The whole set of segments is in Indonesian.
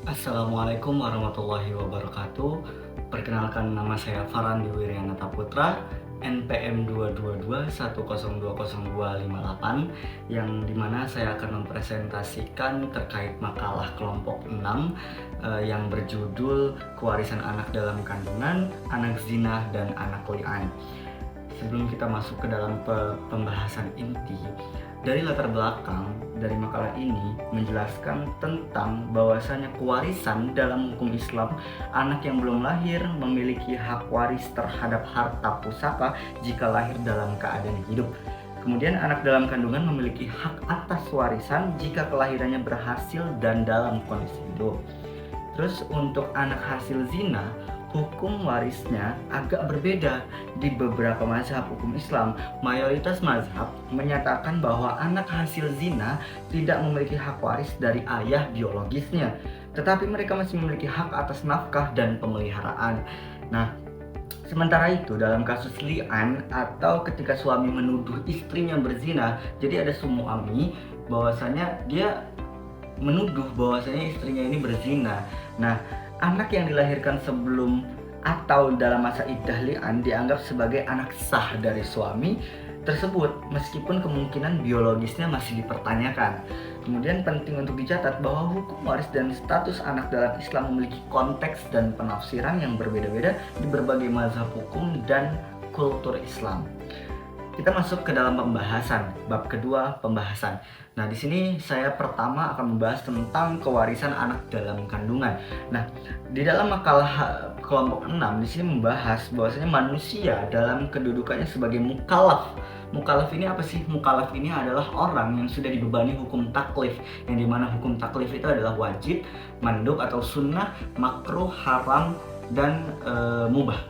Assalamualaikum warahmatullahi wabarakatuh. Perkenalkan, nama saya Farandi Wiryanata Putra, NPM 22210202258, yang dimana saya akan mempresentasikan terkait makalah kelompok 6 yang berjudul Kewarisan Anak Dalam Kandungan, Anak Zina, dan Anak Li'an. Sebelum kita masuk ke dalam pembahasan inti, dari latar belakang dari makalah ini menjelaskan tentang bahwasanya kewarisan dalam hukum Islam, anak yang belum lahir memiliki hak waris terhadap harta pusaka jika lahir dalam keadaan hidup. Kemudian anak dalam kandungan memiliki hak atas warisan jika kelahirannya berhasil dan dalam kondisi hidup. Terus untuk anak hasil zina, hukum warisnya agak berbeda di beberapa mazhab hukum Islam. Mayoritas mazhab menyatakan bahwa anak hasil zina tidak memiliki hak waris dari ayah biologisnya, tetapi mereka masih memiliki hak atas nafkah dan pemeliharaan. Nah, sementara itu dalam kasus li'an atau ketika suami menuduh istrinya berzina, jadi ada suami bahwasanya dia menuduh bahwasanya istrinya ini berzina. Nah, anak yang dilahirkan sebelum atau dalam masa iddah li'an dianggap sebagai anak sah dari suami tersebut meskipun kemungkinan biologisnya masih dipertanyakan. Kemudian penting untuk dicatat bahwa hukum waris dan status anak dalam Islam memiliki konteks dan penafsiran yang berbeda-beda di berbagai mazhab hukum dan kultur Islam. Kita masuk ke dalam pembahasan, bab kedua, pembahasan. Nah, di sini saya pertama akan membahas tentang kewarisan anak dalam kandungan. Nah, di dalam makalah kelompok 6 di sini membahas bahwasanya manusia dalam kedudukannya sebagai mukallaf. Mukallaf ini apa sih? Mukallaf ini adalah orang yang sudah dibebani hukum taklif, yang dimana hukum taklif itu adalah wajib, mandub atau sunnah, makruh, haram, dan mubah.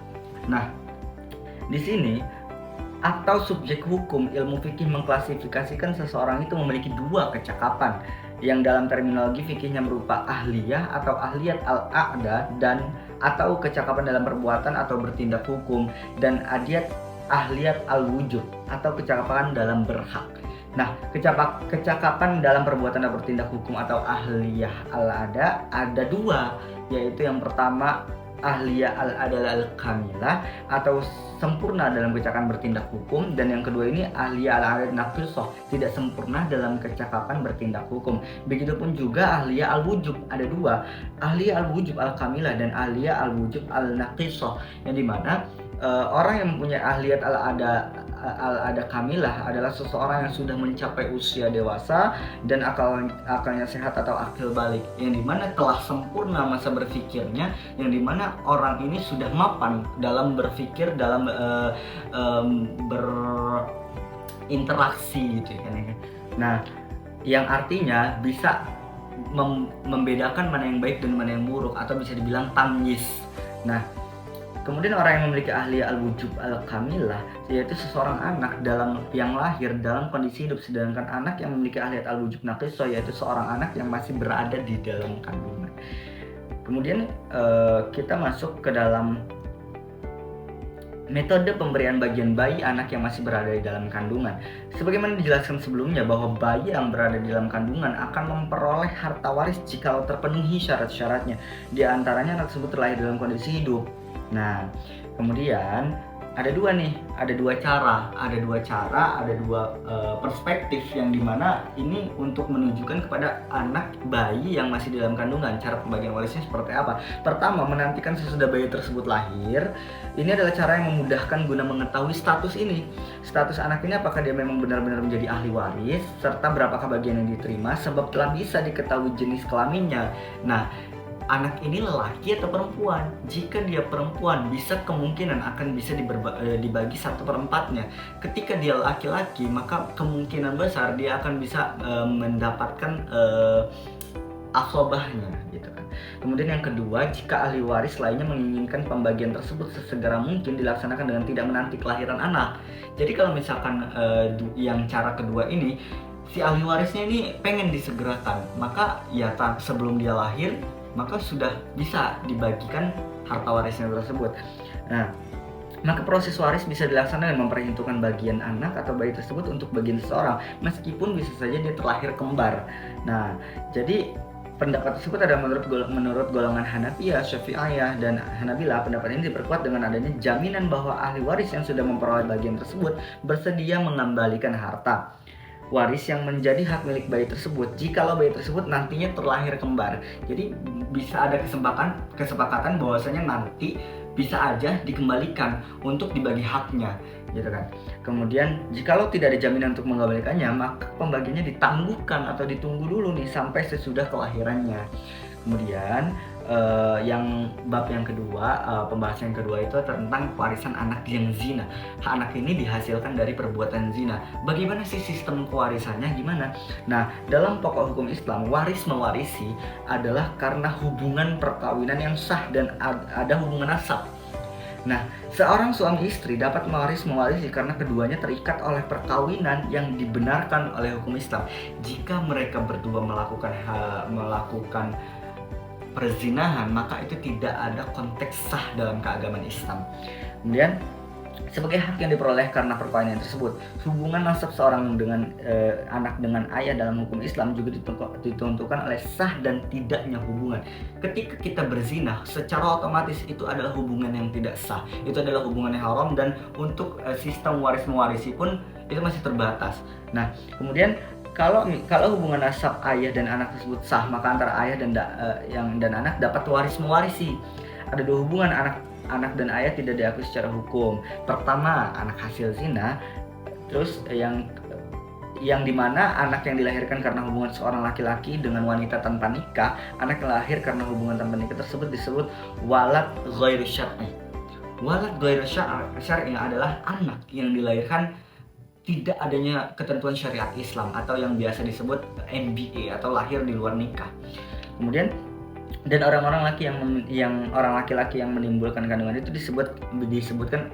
Nah, di sini atau subjek hukum ilmu fikih mengklasifikasikan seseorang itu memiliki dua kecakapan yang dalam terminologi fikihnya berupa ahliyah atau ahliyat al-aqda dan atau kecakapan dalam perbuatan atau bertindak hukum, dan ahliyat al-wujub atau kecakapan dalam berhak. Nah, kecakapan dalam perbuatan atau bertindak hukum atau ahliyah al-ada ada dua, yaitu yang pertama ahliyah al-adalah al-kamilah atau sempurna dalam kecakapan bertindak hukum, dan yang kedua ini ahliyah al-adad naqisah, tidak sempurna dalam kecakapan bertindak hukum. Begitupun juga ahliyah al-wujub, ada dua, ahliyah al-wujub al-kamilah dan ahliyah al-wujub al-naqisah, yang dimana orang yang mempunyai ahliyat al-ada kamilah adalah seseorang yang sudah mencapai usia dewasa dan akalnya sehat atau akil balik, yang dimana telah sempurna masa berpikirnya, yang dimana orang ini sudah mapan dalam berpikir, dalam berinteraksi gitu kan. Nah, yang artinya bisa membedakan mana yang baik dan mana yang buruk, atau bisa dibilang tamyiz. Nah, kemudian orang yang memiliki ahliyah al-wujub al-kamilah yaitu seseorang anak yang lahir dalam kondisi hidup, sedangkan anak yang memiliki ahliyat al-wujub naqisah yaitu seorang anak yang masih berada di dalam kandungan. Kemudian kita masuk ke dalam metode pemberian bagian bayi anak yang masih berada di dalam kandungan. Sebagaimana dijelaskan sebelumnya bahwa bayi yang berada di dalam kandungan akan memperoleh harta waris jika terpenuhi syarat-syaratnya. Di antaranya anak tersebut terlahir dalam kondisi hidup. Nah, kemudian ada dua cara, ada dua perspektif, yang dimana ini untuk menunjukkan kepada anak bayi yang masih dalam kandungan cara pembagian warisnya seperti apa. Pertama, menantikan sesudah bayi tersebut lahir. Ini adalah cara yang memudahkan guna mengetahui status anak ini, apakah dia memang benar-benar menjadi ahli waris, serta berapakah bagian yang diterima, sebab telah bisa diketahui jenis kelaminnya. Nah, anak ini lelaki atau perempuan. Jika dia perempuan, bisa kemungkinan akan bisa dibagi 1/4-nya. Ketika dia laki-laki, maka kemungkinan besar dia akan bisa mendapatkan asobahnya gitu kan. Kemudian yang kedua, jika ahli waris lainnya menginginkan pembagian tersebut sesegera mungkin dilaksanakan dengan tidak menanti kelahiran anak. Jadi kalau misalkan yang cara kedua ini, si ahli warisnya ini pengen disegerakan, maka ya sebelum dia lahir maka sudah bisa dibagikan harta warisnya tersebut. Nah, maka proses waris bisa dilaksanakan dengan memperhitungkan bagian anak atau bayi tersebut untuk bagian seseorang, meskipun bisa saja dia terlahir kembar. Nah, jadi Pendapat tersebut ada menurut golongan Hanafiyah, Syafi'iyah, dan Hanabilah. Pendapat ini diperkuat dengan adanya jaminan bahwa ahli waris yang sudah memperoleh bagian tersebut bersedia mengembalikan harta waris yang menjadi hak milik bayi tersebut jikalau bayi tersebut nantinya terlahir kembar. Jadi bisa ada kesepakatan bahwasanya nanti bisa aja dikembalikan untuk dibagi haknya, gitu kan. Kemudian jikalau tidak ada jaminan untuk mengembalikannya, maka pembagiannya ditangguhkan atau ditunggu dulu nih sampai sesudah kelahirannya. Kemudian yang bab yang kedua, pembahasan yang kedua itu tentang warisan anak yang zina. Anak ini dihasilkan dari perbuatan zina. Bagaimana sih sistem pewarisannya, gimana? Nah, dalam pokok hukum Islam, waris mewarisi adalah karena hubungan perkawinan yang sah dan ada hubungan nasab. Nah, seorang suami istri dapat mewarisi karena keduanya terikat oleh perkawinan yang dibenarkan oleh hukum Islam. Jika mereka berdua melakukan perzinahan, maka itu tidak ada konteks sah dalam keagamaan Islam. Kemudian sebagai hak yang diperoleh karena perkawinan tersebut, hubungan nasab seorang dengan anak dengan ayah dalam hukum Islam juga ditentukan oleh sah dan tidaknya hubungan. Ketika kita berzina, secara otomatis itu adalah hubungan yang tidak sah, itu adalah hubungan yang haram, dan untuk sistem waris mewarisi pun itu masih terbatas. Nah, kemudian kalau hubungan nasab ayah dan anak tersebut sah, maka antara ayah dan anak dapat waris mewarisi. Ada dua hubungan anak dan ayah tidak diakui secara hukum. Pertama, anak hasil zina, terus yang dimana anak yang dilahirkan karena hubungan seorang laki-laki dengan wanita tanpa nikah. Anak yang lahir karena hubungan tanpa nikah tersebut disebut walad ghairu syar'i. Walad ghairu syar'i adalah anak yang dilahirkan tidak adanya ketentuan syariat Islam atau yang biasa disebut MBA atau lahir di luar nikah. Kemudian dan orang laki-laki yang menimbulkan kandungan itu disebutkan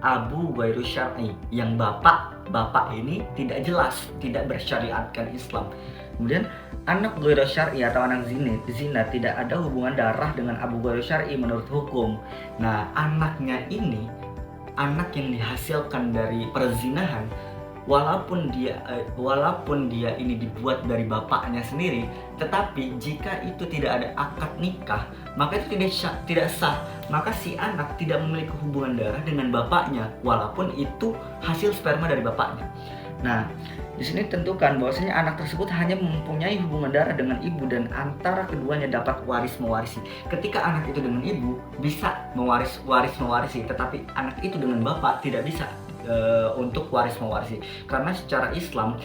abu ghairu syar'i, yang bapak ini tidak jelas, tidak bersyariatkan Islam. Kemudian anak ghairu syar'i atau anak zina tidak ada hubungan darah dengan abu ghairu syar'i menurut hukum. Nah, anaknya ini anak yang dihasilkan dari perzinahan, walaupun dia ini dibuat dari bapaknya sendiri, tetapi jika itu tidak ada akad nikah, maka itu tidak sah. Maka si anak tidak memiliki hubungan darah dengan bapaknya, walaupun itu hasil sperma dari bapaknya. Nah, di sini tentukan bahwasanya anak tersebut hanya mempunyai hubungan darah dengan ibu dan antara keduanya dapat waris mewarisi. Ketika anak itu dengan ibu bisa waris mewarisi, tetapi anak itu dengan bapak tidak bisa untuk waris mewarisi. Karena secara Islam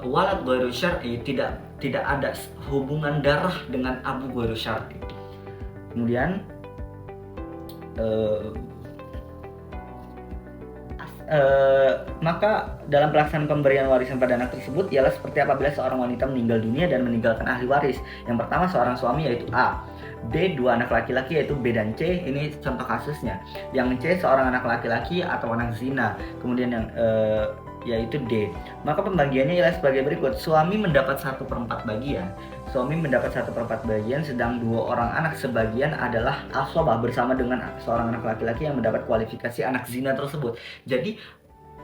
walad ghairu syar'i tidak ada hubungan darah dengan abu ghairu syar'i. Kemudian maka dalam pelaksanaan pemberian warisan pada anak tersebut ialah seperti apabila seorang wanita meninggal dunia dan meninggalkan ahli waris. Yang pertama seorang suami yaitu A, B dua anak laki-laki yaitu B dan C, ini contoh kasusnya. Yang C seorang anak laki-laki atau anak zina. Kemudian yang yaitu D. Maka pembagiannya ialah sebagai berikut: suami mendapat 1/4 bagian. Suami mendapat 1/4 bagian, sedang dua orang anak sebagian adalah asobah bersama dengan seorang anak laki-laki yang mendapat kualifikasi anak zina tersebut. Jadi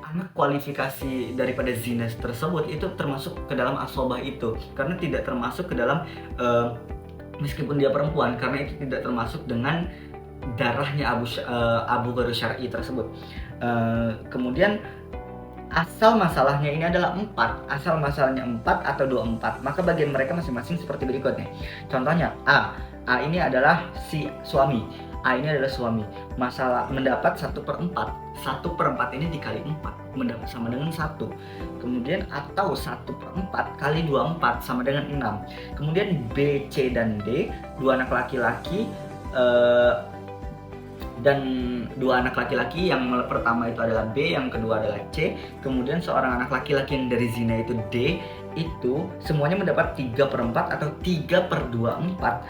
anak kualifikasi daripada zina tersebut itu termasuk ke dalam asobah itu, karena tidak termasuk ke dalam meskipun dia perempuan, karena itu tidak termasuk dengan darahnya abu ghairu syar'i tersebut. Kemudian asal masalahnya ini adalah 4, asal masalahnya 4 atau 24, maka bagian mereka masing-masing seperti berikutnya. Contohnya A ini adalah si suami, A ini adalah suami, masalah mendapat 1/4. 1/4 ini dikali 4 mendapat sama dengan 1. Kemudian atau 1/4 kali 24 sama dengan 6. Kemudian B, C, dan D, dua anak laki-laki dan dua anak laki-laki, yang pertama itu adalah B, yang kedua adalah C. Kemudian seorang anak laki-laki yang dari zina itu D, itu semuanya mendapat 3/4 atau 3/24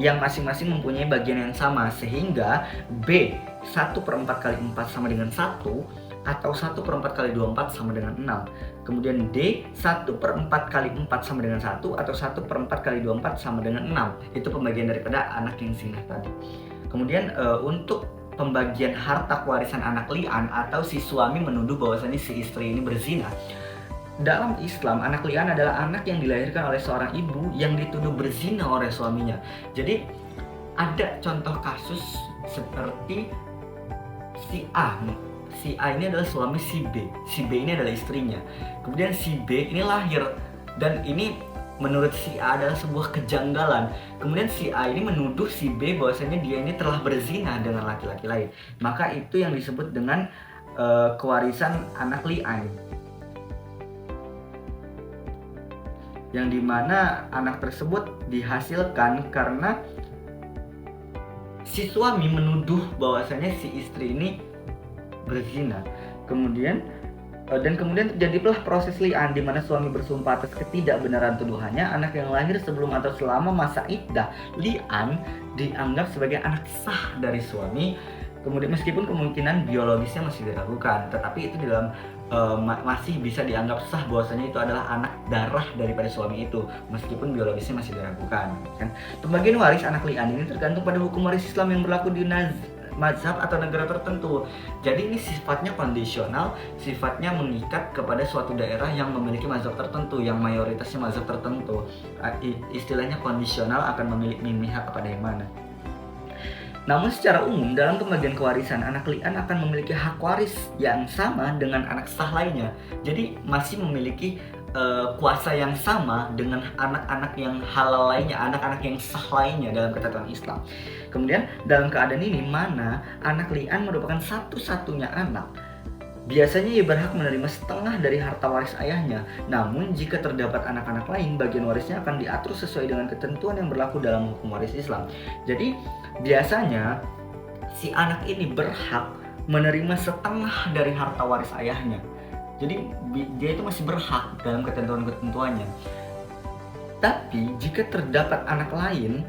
yang masing-masing mempunyai bagian yang sama, sehingga B 1/4 kali 4 sama dengan 1, atau 1/4 kali 24 sama dengan 6. Kemudian D 1/4 kali 4 sama dengan 1, atau 1/4 kali 24 sama dengan 6. Itu pembagian daripada anak yang zina tadi. Kemudian untuk pembagian harta warisan anak li'an atau si suami menuduh bahwasanya si istri ini berzina, dalam Islam, anak li'an adalah anak yang dilahirkan oleh seorang ibu yang dituduh berzina oleh suaminya. Jadi ada contoh kasus seperti si A. Si A ini adalah suami si B. Si B ini adalah istrinya. Kemudian si B ini lahir, dan ini menurut si A adalah sebuah kejanggalan. Kemudian si A ini menuduh si B bahwasanya dia ini telah berzina dengan laki-laki lain. Maka itu yang disebut dengan kewarisan anak li'an, yang dimana anak tersebut dihasilkan karena si suami menuduh bahwasanya si istri ini berzina. Kemudian terjadilah proses li'an di mana suami bersumpah atas ketidakbenaran tuduhannya. Anak yang lahir sebelum atau selama masa iddah li'an dianggap sebagai anak sah dari suami. Kemudian meskipun kemungkinan biologisnya masih diragukan, tetapi itu masih bisa dianggap sah bahwasanya itu adalah anak darah daripada suami itu, meskipun biologisnya masih diragukan. Kan? Pembagian waris anak li'an ini tergantung pada hukum waris Islam yang berlaku di mazhab atau negara tertentu. Jadi ini sifatnya kondisional, sifatnya mengikat kepada suatu daerah yang memiliki mazhab tertentu, yang mayoritasnya mazhab tertentu. Istilahnya kondisional, akan memihak kepada yang mana. Namun secara umum dalam pembagian kewarisan, anak li'an akan memiliki hak waris yang sama dengan anak sah lainnya. Jadi masih memiliki kuasa yang sama dengan anak-anak yang halal lainnya, anak-anak yang sah lainnya dalam ketentuan Islam. Kemudian dalam keadaan ini mana anak li'an merupakan satu-satunya anak, biasanya ia berhak menerima setengah dari harta waris ayahnya. Namun jika terdapat anak-anak lain, bagian warisnya akan diatur sesuai dengan ketentuan yang berlaku dalam hukum waris Islam. Jadi biasanya si anak ini berhak menerima setengah dari harta waris ayahnya. Jadi dia itu masih berhak dalam ketentuan-ketentuannya. Tapi jika terdapat anak lain,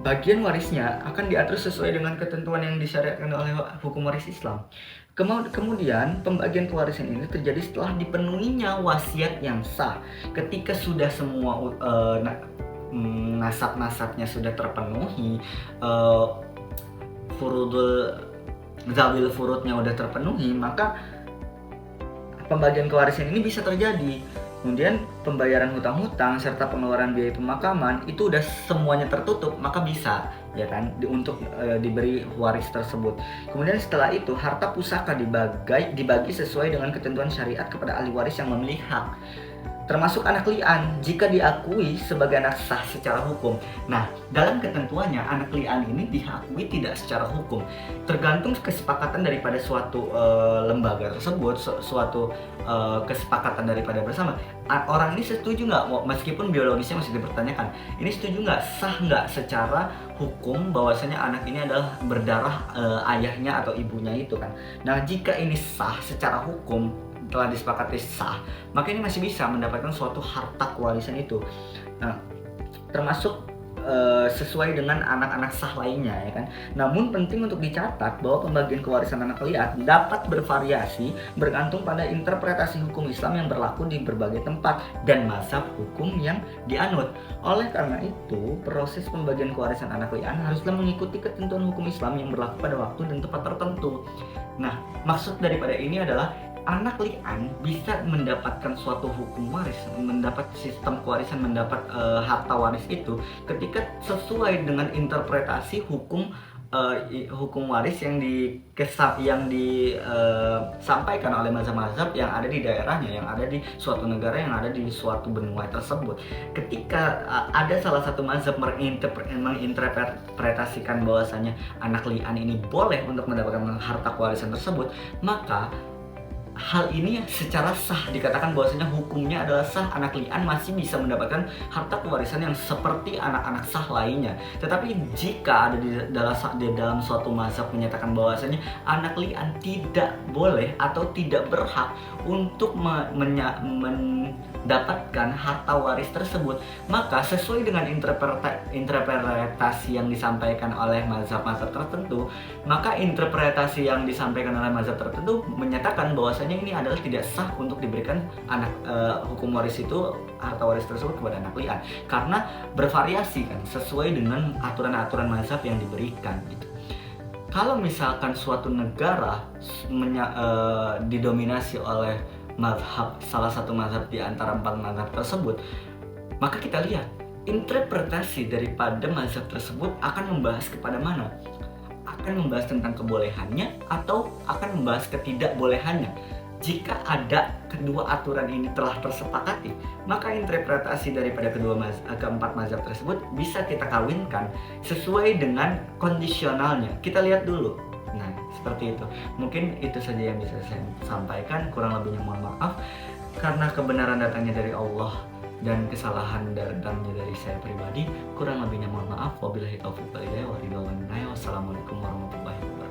bagian warisnya akan diatur sesuai dengan ketentuan yang disyariatkan oleh hukum waris Islam. Kemudian pembagian kewarisan ini terjadi setelah dipenuhinya wasiat yang sah. Ketika sudah semua nasab-nasabnya sudah terpenuhi, zawil furudnya udah terpenuhi, maka pembagian kewarisan ini bisa terjadi. Kemudian pembayaran hutang-hutang serta pengeluaran biaya pemakaman itu udah semuanya tertutup, maka bisa ya kan untuk diberi waris tersebut. Kemudian setelah itu harta pusaka dibagi sesuai dengan ketentuan syariat kepada ahli waris yang memiliki hak, termasuk anak li'an jika diakui sebagai anak sah secara hukum. Nah, dalam ketentuannya anak li'an ini diakui tidak secara hukum, tergantung kesepakatan daripada suatu lembaga tersebut, suatu kesepakatan daripada bersama. Orang ini setuju nggak, meskipun biologisnya masih dipertanyakan, ini setuju nggak, sah nggak secara hukum bahwasanya anak ini adalah berdarah ayahnya atau ibunya itu kan. Nah, jika ini sah secara hukum, telah disepakati sah, maka ini masih bisa mendapatkan suatu harta kewarisan itu. Nah, termasuk sesuai dengan anak-anak sah lainnya ya kan. Namun penting untuk dicatat bahwa pembagian kewarisan anak li'an dapat bervariasi bergantung pada interpretasi hukum Islam yang berlaku di berbagai tempat dan mazhab hukum yang dianut. Oleh karena itu, proses pembagian kewarisan anak li'an haruslah mengikuti ketentuan hukum Islam yang berlaku pada waktu dan tempat tertentu. Nah, maksud daripada ini adalah anak li'an bisa mendapatkan suatu hukum waris, mendapat sistem kewarisan, mendapat harta waris itu ketika sesuai dengan interpretasi hukum waris yang disampaikan oleh mazhab-mazhab yang ada di daerahnya, yang ada di suatu negara, yang ada di suatu benua tersebut. Ketika ada salah satu mazhab menginterpretasikan bahwasanya anak li'an ini boleh untuk mendapatkan harta kewarisan tersebut, maka hal ini secara sah dikatakan bahwasanya hukumnya adalah sah, anak li'an masih bisa mendapatkan harta kewarisan yang seperti anak-anak sah lainnya. Tetapi jika ada di dalam suatu mazhab menyatakan bahwasanya anak li'an tidak boleh atau tidak berhak untuk mendapatkan harta waris tersebut, maka sesuai dengan interpretasi yang disampaikan oleh mazhab-mazhab tertentu, maka interpretasi yang disampaikan oleh mazhab tertentu menyatakan bahwasanya ini adalah tidak sah untuk diberikan hukum waris itu, harta waris tersebut kepada anak li'an, karena bervariasi kan sesuai dengan aturan-aturan mazhab yang diberikan gitu. Kalau misalkan suatu negara didominasi oleh mazhab, salah satu mazhab di antara 4 mazhab tersebut, maka kita lihat interpretasi daripada mazhab tersebut akan membahas kepada mana? Akan membahas tentang kebolehannya atau akan membahas ketidakbolehannya. Jika ada kedua aturan ini telah tersepakati, maka interpretasi daripada keempat mazhab tersebut bisa kita kawinkan sesuai dengan kondisionalnya. Kita lihat dulu. Nah, seperti itu. Mungkin itu saja yang bisa saya sampaikan. Kurang lebihnya mohon maaf. Karena kebenaran datangnya dari Allah dan kesalahan datangnya dari saya pribadi, kurang lebihnya mohon maaf. Wabillahi taufiq wal hidayah. Wassalamualaikum warahmatullahi wabarakatuh.